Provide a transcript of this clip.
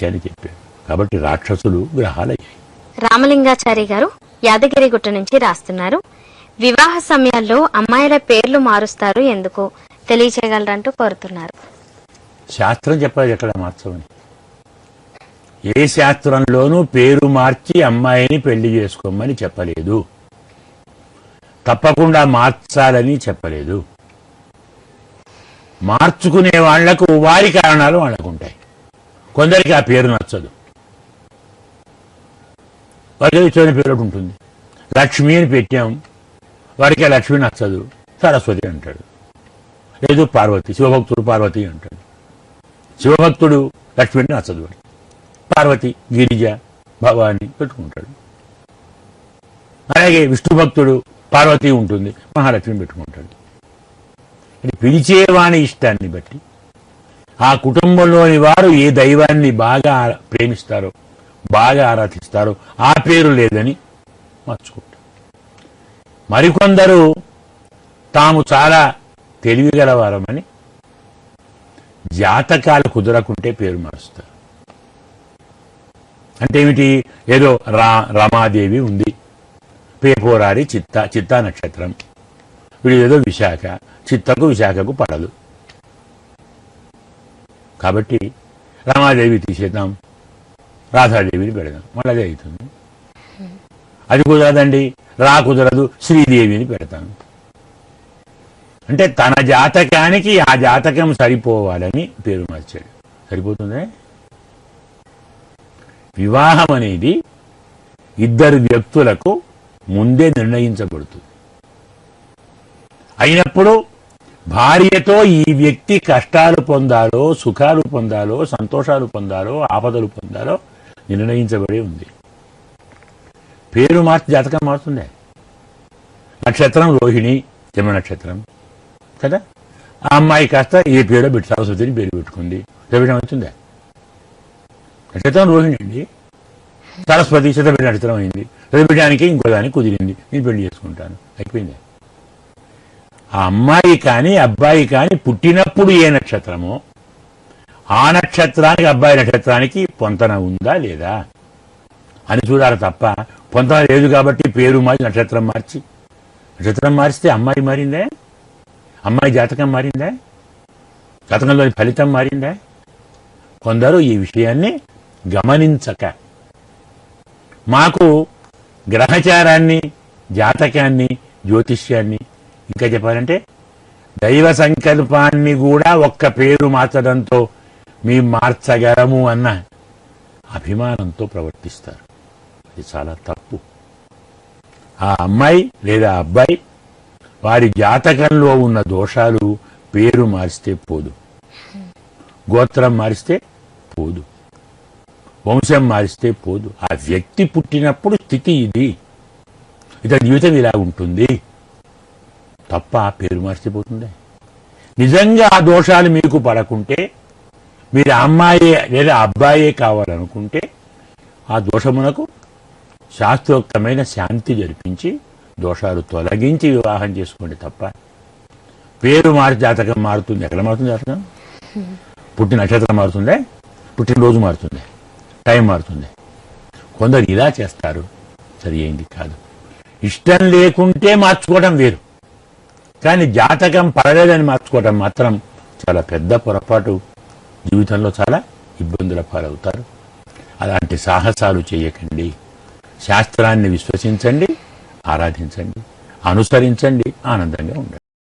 అని చెప్పారు. కాబట్టి రాక్షసులు గ్రహాలయ్యాయి. రామలింగాచారి గారు యాదగిరిగుట్ట నుంచి రాస్తున్నారు. వివాహ సమయాల్లో అమ్మాయిల పేర్లు మారుస్తారు ఎందుకు తెలియచేయగలరంటూ కోరుతున్నారు. శాస్త్రం చెప్పాలి ఎక్కడ మార్చమని. ఏ శాస్త్రంలోనూ పేరు మార్చి అమ్మాయిని పెళ్లి చేసుకోమని చెప్పలేదు. తప్పకుండా మార్చాలని చెప్పలేదు. మార్చుకునే వాళ్లకు వారి కారణాలు వాళ్ళకుంటాయి. కొందరికి ఆ పేరు నచ్చదు. వారికి ఇచ్చిన పేరు ఉంటుంది. లక్ష్మి అని పెట్టాం, వారికి ఆ లక్ష్మి నచ్చదు, సరస్వతి అంటాడు. లేదు పార్వతి, శివభక్తుడు పార్వతి అంటాడు. శివభక్తుడు లక్ష్మిని నచ్చదు, పార్వతి, గిరిజ, భవాని పెట్టుకుంటాడు. అలాగే విష్ణు భక్తుడు పార్వతి ఉంటుంది, మహాలక్ష్మి పెట్టుకుంటాడు. ఇది పిలిచేవాని ఇష్టాన్ని బట్టి ఆ కుటుంబంలోని వారు ఏ దైవాన్ని బాగా ప్రేమిస్తారో, బాగా ఆరాధిస్తారో ఆ పేరు లేదని మార్చుకుంటారు. మరికొందరు తాము చాలా తెలివిగలవారమని జాతకాలు కుదరకుంటే పేరు మారుస్తారు. అంటే ఏమిటి? ఏదో రమాదేవి ఉంది, పేపోరారి చిత్తా నక్షత్రం, వీడు ఏదో విశాఖ, చిత్తకు విశాఖకు పడదు కాబట్టి రమాదేవి తీసేద్దాం, రాధాదేవిని పెడదాం, మళ్ళీ అదే అవుతుంది. అది కుదరదండి, కుదరదు, శ్రీదేవిని పెడతాను. అంటే తన జాతకానికి ఆ జాతకం సరిపోవాలని పేరు మార్చాడు. సరిపోతుందే. వివాహం అనేది ఇద్దరు వ్యక్తులకు ముందే నిర్ణయించబడుతుంది. అయినప్పుడు భార్యతో ఈ వ్యక్తి కష్టాలు పొందాలో, సుఖాలు పొందాలో, సంతోషాలు పొందాలో, ఆపదలు పొందాలో నిర్ణయించబడి ఉంది. పేరు మార్చి జాతకం మారుతుందే. నక్షత్రం రోహిణి, జన్మ నక్షత్రం కదా. ఆ అమ్మాయి కాస్త ఏ పేరు పెట్టి సరస్వతిని పేరు పెట్టుకుంది, రవిడం అవుతుందా? నక్షత్రం రోహిణి అండి, సరస్వతి శతబిడ్డ నక్షత్రం అయింది, చదివించడానికి ఇంకో దానికి కుదిరింది, నేను పెళ్లి చేసుకుంటాను, అయిపోయింది. ఆ అమ్మాయి కానీ అబ్బాయి కానీ పుట్టినప్పుడు ఏ నక్షత్రమో ఆ నక్షత్రానికి అబ్బాయి నక్షత్రానికి పొంతన ఉందా లేదా అని చూడాలి తప్ప, పొంతన లేదు కాబట్టి పేరు మార్చి నక్షత్రం మారిస్తే అమ్మాయి మారిందే, అమ్మాయి జాతకం మారిందా, జాతకంలోని ఫలితం మారిందా? కొందరు ఈ విషయాన్ని గమనించక మాకు గ్రహచారాన్ని, జాతకాన్ని, జ్యోతిష్యాన్ని, ఇంకా చెప్పాలంటే దైవ సంకల్పాన్ని కూడా ఒక్క పేరు మార్చడంతో మేము మార్చగలము అన్న అభిమానంతో ప్రవర్తిస్తారు. అది చాలా తప్పు. ఆ అమ్మాయి లేదా అబ్బాయి వారి జాతకంలో ఉన్న దోషాలు పేరు మారిస్తే పోదు, గోత్రం మారిస్తే పోదు, వంశం మారిస్తే పోదు. ఆ వ్యక్తి పుట్టినప్పుడు స్థితి ఇది, ఇతని జీవితం ఇలా ఉంటుంది తప్ప పేరు మార్చిపోతుంది. నిజంగా ఆ దోషాలు మీకు పడకుంటే, మీరు అమ్మాయే లేదా అబ్బాయే కావాలనుకుంటే ఆ దోషమునకు శాస్త్రోక్తమైన శాంతి జరిపించి దోషాలు తొలగించి వివాహం చేసుకోండి తప్ప పేరు మారి జాతకం మారుతుంది. ఎక్కడ మారుతుంది జాతకం? పుట్టిన నక్షత్రం మారుతుందే, పుట్టినరోజు మారుతుంది, టైం మారుతుంది. కొందరు ఇలా చేస్తారు, సరి అయింది కాదు. ఇష్టం లేకుంటే మార్చుకోవడం వేరు, కానీ జాతకం పడలేదని మార్చుకోవడం మాత్రం చాలా పెద్ద పొరపాటు. జీవితంలో చాలా ఇబ్బందుల పాలవుతారు. అలాంటి సాహసాలు చేయకండి. శాస్త్రాన్ని విశ్వసించండి, ఆరాధించండి, అనుసరించండి, ఆనందంగా ఉండండి.